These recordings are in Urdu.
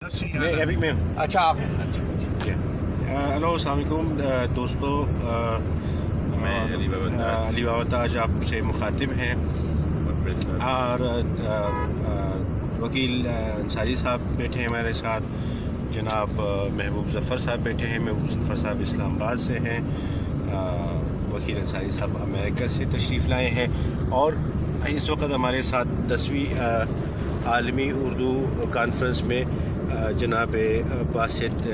نہیں ابھی میں ہوں. اچھا آپ ہلو السلام علیکم دوستو. میں علی بابا تاج آپ سے مخاطب ہیں اور وکیل انصاری صاحب بیٹھے ہیں ہمارے ساتھ. جناب محبوب ظفر صاحب بیٹھے ہیں. محبوب ظفر صاحب اسلام آباد سے ہیں. وکیل انصاری صاحب امریکہ سے تشریف لائے ہیں اور اس وقت ہمارے ساتھ 10ویں عالمی اردو کانفرنس میں جناب باسط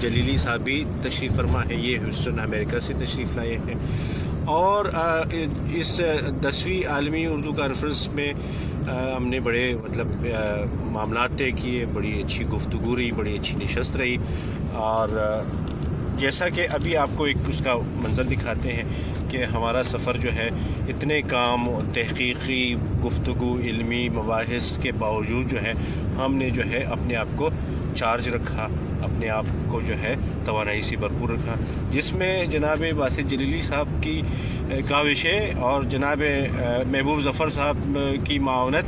جلیلی صاحب بھی تشریف فرما ہے. یہ ہیوسٹن امریکہ سے تشریف لائے ہیں اور اس 10ویں عالمی اردو کانفرنس میں ہم نے بڑے معاملات طے کیے. بڑی اچھی گفتگو رہی, بڑی اچھی نشست رہی اور جیسا کہ ابھی آپ کو ایک اس کا منظر دکھاتے ہیں کہ ہمارا سفر جو ہے اتنے کام تحقیقی گفتگو علمی مباحث کے باوجود جو ہے ہم نے جو ہے اپنے آپ کو چارج رکھا, اپنے آپ کو جو ہے توانائی سے بھرپور رکھا, جس میں جناب باسط جلیلی صاحب کی کاوشیں اور جناب محبوب ظفر صاحب کی معاونت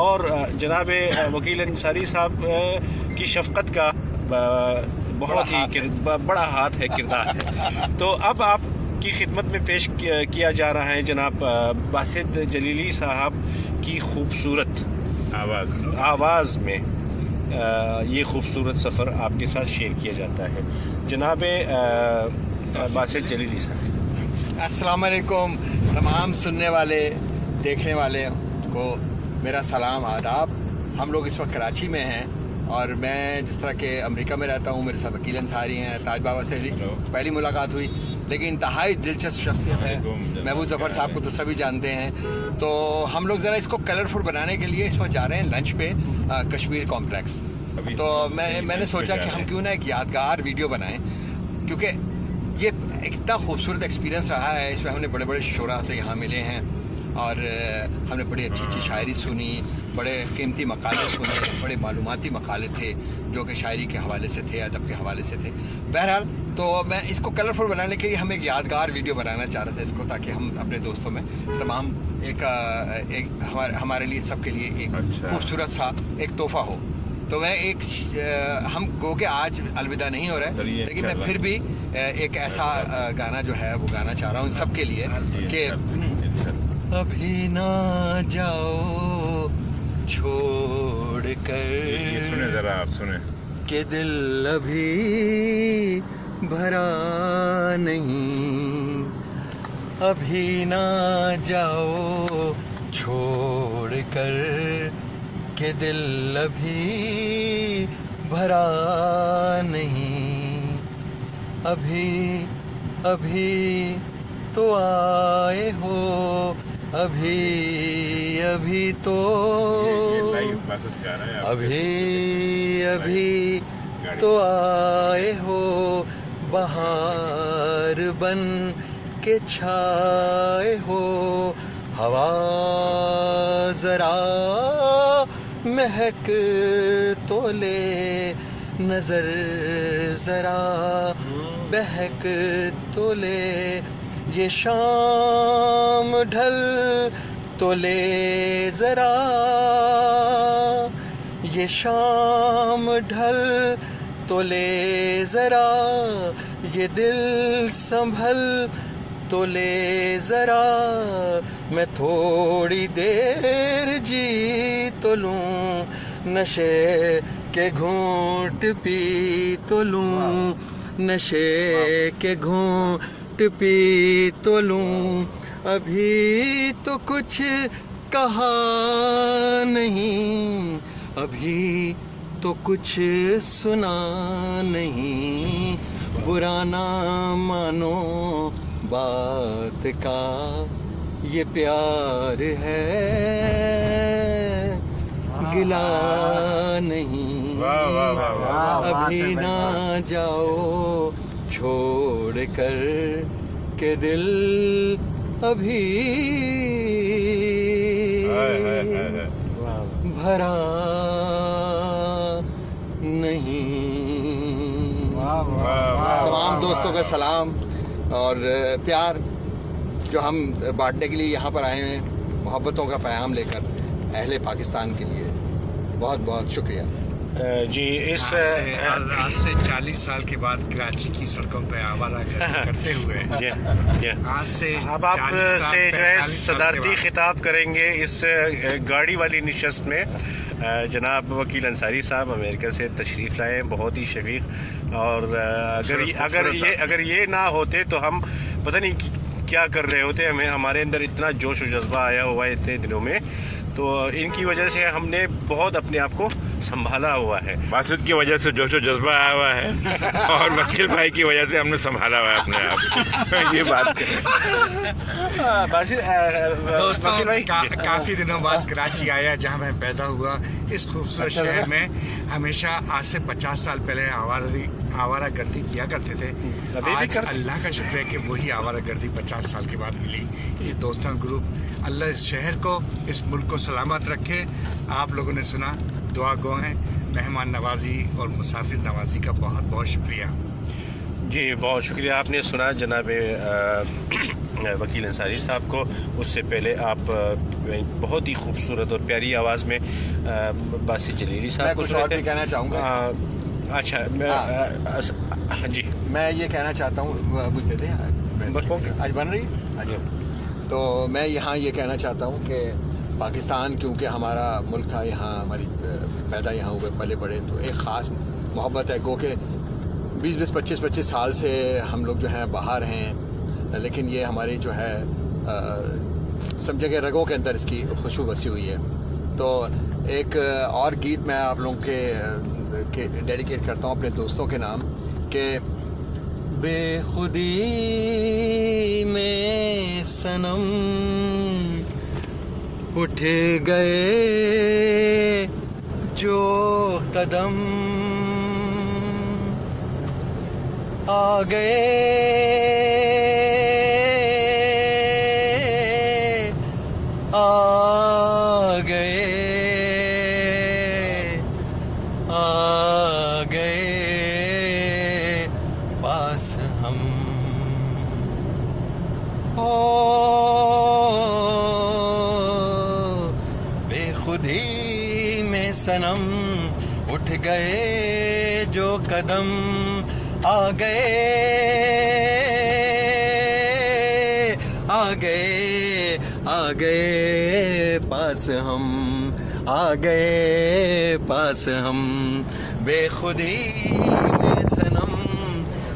اور جناب وکیل انصاری صاحب کی شفقت کا بہت ہی بڑا ہاتھ ہے, کردار ہے. تو اب آپ کی خدمت میں پیش کیا جا رہا ہے جناب باسط جلیلی صاحب کی خوبصورت آواز میں یہ خوبصورت سفر آپ کے ساتھ شیئر کیا جاتا ہے. جناب باسط جلیلی صاحب. السلام علیکم. تمام سننے والے دیکھنے والے کو میرا سلام آداب. ہم لوگ اس وقت کراچی میں ہیں اور میں جس طرح کہ امریکہ میں رہتا ہوں, میرے ساتھ وکیل انصاری ہیں. تاج بابا سے پہلی ملاقات ہوئی لیکن انتہائی دلچسپ شخصیت ہے. محبوب ظفر صاحب کو تو سبھی جانتے ہیں. تو ہم لوگ ذرا اس کو کلرفل بنانے کے لیے اس وقت جا رہے ہیں لنچ پہ کشمیر کمپلیکس. تو میں نے سوچا کہ ہم کیوں نہ ایک یادگار ویڈیو بنائیں, کیونکہ یہ اتنا خوبصورت ایکسپیرینس رہا ہے. اس میں ہم نے بڑے بڑے شعراء سے یہاں ملے ہیں اور ہم نے بڑی اچھی اچھی شاعری سنی, بڑے قیمتی مقالے سنے, بڑے معلوماتی مقالے تھے جو کہ شاعری کے حوالے سے تھے, ادب کے حوالے سے تھے. بہرحال تو میں اس کو کلرفل بنانے کے لیے ہم ایک یادگار ویڈیو بنانا چاہ رہے تھے اس کو, تاکہ ہم اپنے دوستوں میں تمام ایک ہمارے لیے سب کے لیے ایک خوبصورت سا ایک تحفہ ہو. تو میں ہم گو کہ آج الوداع نہیں ہو رہا ہے لیکن میں پھر بھی ایک ایسا گانا جو ہے وہ گانا چاہ رہا ہوں سب کے لیے کہ ابھی نہ جاؤ چھوڑ کر, سنیں ذرا آپ سنیں, کہ دل ابھی بھرا نہیں. ابھی نہ جاؤ چھوڑ کر کہ دل ابھی بھرا نہیں. ابھی تو آئے ہو, ابھی تو تو آئے ہو, بہار بن کے چھائے ہو. ہوا ذرا مہک تو لے, نظر ذرا بہک تو لے. یہ شام ڈھل تو لے ذرا, یہ شام ڈھل تو لے ذرا. یہ دل سنبھل تو لے ذرا. میں تھوڑی دیر جی تو لوں, نشے کے گھونٹ پی تو لوں, نشے کے گھونٹ پی تو لوں. ابھی تو کچھ کہا نہیں, ابھی تو کچھ سنا نہیں. برا نہ مانو بات کا, یہ پیار ہے گلا نہیں. ابھی نہ جاؤ چھوڑ کر کہ دل ابھی بھرا نہیں. تمام دوستوں کا سلام اور پیار جو ہم بانٹنے کے لیے یہاں پر آئے ہیں, محبتوں کا پیغام لے کر اہل پاکستان کے لیے بہت بہت شکریہ. جی اس آج سے 40 سال کے بعد کراچی کی سڑکوں پہ آوارہ گردی کرتے ہوئے آج سے اب آپ سے جو ہے صدارتی خطاب کریں گے اس گاڑی والی نشست میں جناب وکیل انصاری صاحب امریکہ سے تشریف لائے، بہت ہی شفیق، اور اگر یہ نہ ہوتے تو ہم پتہ نہیں کیا کر رہے ہوتے. ہمارے اندر اتنا جوش و جذبہ آیا ہوا ہے اتنے دنوں میں، تو ان کی وجہ سے ہم نے بہت اپنے آپ کو سنبھالا ہوا ہے. باسط کی وجہ سے جوش و جذبہ آیا ہوا ہے اور وکیل بھائی کی وجہ سے ہم نے سنبھالا ہوا ہے اپنے آپ. یہ بات دوستوں کافی دنوں بعد کراچی آیا جہاں میں پیدا ہوا. اس خوبصورت شہر میں ہمیشہ آج سے 50 سال پہلے آوارہ گردی کیا کرتے تھے. آج اللہ کا شکر ہے کہ وہی آوارہ گردی 50 سال کے بعد ملی. یہ دوستوں گروپ اللہ اس شہر کو اس ملک کو سلامت رکھے. آپ لوگوں نے سنا، دعا گو ہیں. مہمان نوازی اور مسافر نوازی کا بہت بہت شکریہ. جی بہت شکریہ. آپ نے سنا جناب وکیل انصاری صاحب کو. اس سے پہلے آپ بہت ہی خوبصورت اور پیاری آواز میں باسط جلیلی صاحب کو کچھ اور بھی کہنا چاہوں گا. اچھا جی میں یہ کہنا چاہتا ہوں، مجھے دیں آج بن رہی. تو میں یہاں یہ کہنا چاہتا ہوں کہ پاکستان کیونکہ ہمارا ملک تھا، یہاں ہماری پیدا یہاں ہوئے پلے بڑے، تو ایک خاص محبت ہے. گو کہ 20 25 سال سے ہم لوگ جو ہیں باہر ہیں، لیکن یہ ہماری جو ہے سمجھے کہ رگوں کے اندر اس کی خوشبو بسی ہوئی ہے. تو ایک اور گیت میں آپ لوگوں کے ڈیڈیکیٹ کرتا ہوں اپنے دوستوں کے نام، کہ بے خودی میں صنم اٹھ گئے جو قدم، آ گئے آ گئے آ گئے پاس ہم. بے خودی میں صنم اٹھ گئے جو قدم، آ گئے آ گئے آ گئے پاس ہم، آ گئے پاس ہم. بے خودی میں صنم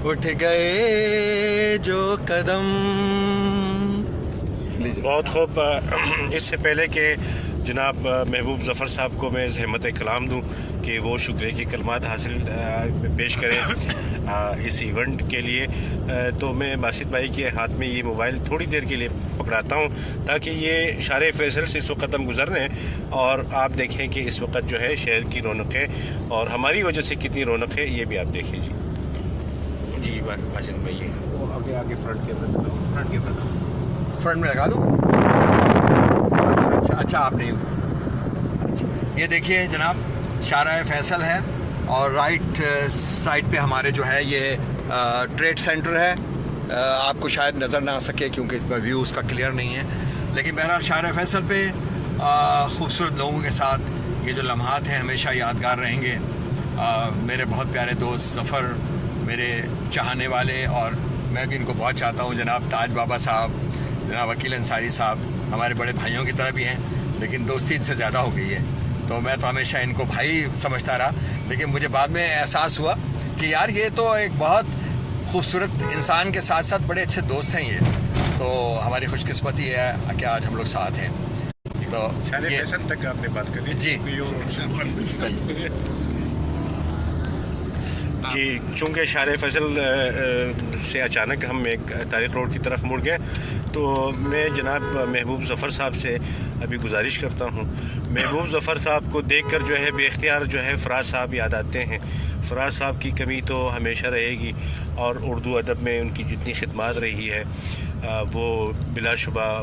اٹھ گئے جو قدم. بہت خوب. اس سے پہلے کہ جناب محبوب ظفر صاحب کو میں زحمت کلام دوں کہ وہ شکریہ کی کلمات حاصل پیش کریں اس ایونٹ کے لیے، تو میں باسط بھائی کے ہاتھ میں یہ موبائل تھوڑی دیر کے لیے پکڑاتا ہوں تاکہ یہ شارع فیصل سے اس وقت ہم گزر رہے ہیں اور آپ دیکھیں کہ اس وقت جو ہے شہر کی رونق ہے اور ہماری وجہ سے کتنی رونق ہے، یہ بھی آپ دیکھیں. جی باسط بھائی یہ وہ آگے فرنٹ میں لگا دوں. اچھا آپ نے یہ دیکھیے جناب شارع فیصل ہے اور رائٹ سائڈ پہ ہمارے جو ہے یہ ٹریڈ سینٹر ہے. آپ کو شاید نظر نہ آ سکے کیونکہ اس میں ویو اس کا کلیئر نہیں ہے، لیکن بہرحال شارع فیصل پہ خوبصورت لوگوں کے ساتھ یہ جو لمحات ہیں ہمیشہ یادگار رہیں گے. میرے بہت پیارے دوست ظفر، میرے چاہنے والے، اور میں بھی ان کو بہت چاہتا ہوں، جناب تاج بابا صاحب، جناب وکیل انصاری صاحب ہمارے بڑے بھائیوں کی طرح بھی ہیں، لیکن دوستی ان سے زیادہ ہو گئی ہے. تو میں تو ہمیشہ ان کو بھائی سمجھتا رہا، لیکن مجھے بعد میں احساس ہوا کہ یار یہ تو ایک بہت خوبصورت انسان کے ساتھ ساتھ بڑے اچھے دوست ہیں. یہ تو ہماری خوش قسمتی ہے کہ آج ہم لوگ ساتھ ہیں. تو فیصل تک آپ نے بات کری جی جی. چونکہ شارع فیصل سے اچانک ہم ایک تاریخ روڈ کی طرف مڑ گئے، تو میں جناب محبوب ظفر صاحب سے ابھی گزارش کرتا ہوں. محبوب ظفر صاحب کو دیکھ کر جو ہے بے اختیار جو ہے فراز صاحب یاد آتے ہیں. فراز صاحب کی کمی تو ہمیشہ رہے گی، اور اردو ادب میں ان کی جتنی خدمات رہی ہے وہ بلا شبہ